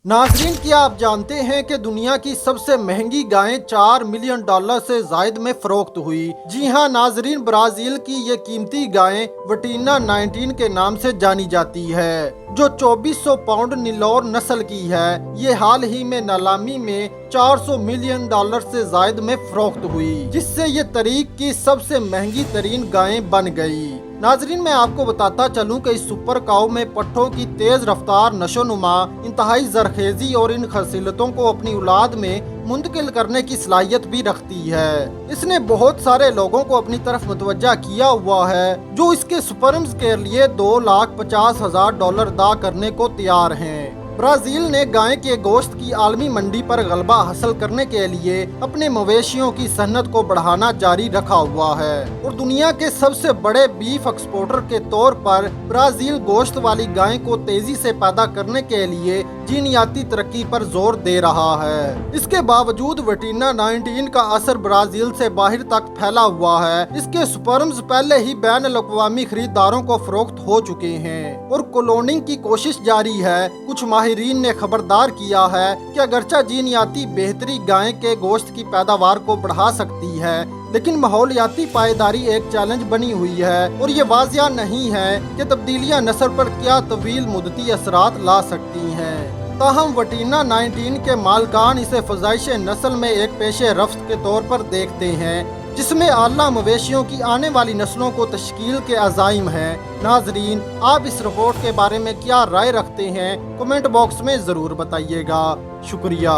नाजरीन, क्या आप जानते हैं कि दुनिया की सबसे महंगी गायें $4 मिलियन से जायद में फरोख्त हुई। जी हां नाजरीन, ब्राजील की ये कीमती गायें वटीना 19 के नाम से जानी जाती है, जो 2400 पाउंड निलोर नस्ल की है। ये हाल ही में नीलामी में $400 मिलियन से जायद में फरोख्त हुई, जिससे ये तारीख की सबसे महंगी तरीन गायें बन गई। नाजरीन, मैं आपको बताता चलूं कि इस सुपर काऊ में पट्ठों की तेज रफ्तार, नशोनुमा, इंतहाई जरखेजी और इन खसीलतों को अपनी औलाद में मुंतकिल करने की सलाहियत भी रखती है। इसने बहुत सारे लोगों को अपनी तरफ मुतवज्जा किया हुआ है, जो इसके स्पर्म्स के लिए $2,50,000 अदा करने को तैयार हैं। ब्राजील ने गाय के गोश्त की आलमी मंडी पर गलबा हासिल करने के लिए अपने मवेशियों की सनत को बढ़ाना जारी रखा हुआ है और दुनिया के सबसे बड़े बीफ एक्सपोर्टर के तौर पर ब्राजील गोश्त वाली गाय को तेजी से पैदा करने के लिए जीनियाती तरक्की पर जोर दे रहा है। इसके बावजूद वटीना 19 का असर ब्राजील से बाहर तक फैला हुआ है। इसके स्पर्म्स पहले ही बैन अल-अक़वामी खरीदारों को फरोख्त हो चुके हैं और क्लोनिंग की कोशिश जारी है। कुछ माहिरीन ने खबरदार किया है कि अगरचा जीनियाती बेहतरी गाय के गोश्त की पैदावार को बढ़ा सकती है, लेकिन माहौलियाती पायदारी एक चैलेंज बनी हुई है और ये वाजिया नहीं है कि तब्दीलियां नस्ल पर क्या तवील मुद्दती असरात ला सकती हैं। ताहम वटीना 19 के मालकान इसे फजाइश नस्ल में एक पेशे रफ्त के तौर पर देखते हैं, जिसमें आला मवेशियों की आने वाली नस्लों को तश्कील के अज़ाइम हैं। नाजरीन, आप इस रिपोर्ट के बारे में क्या राय रखते हैं? कमेंट बॉक्स में ज़रूर बताइएगा। शुक्रिया।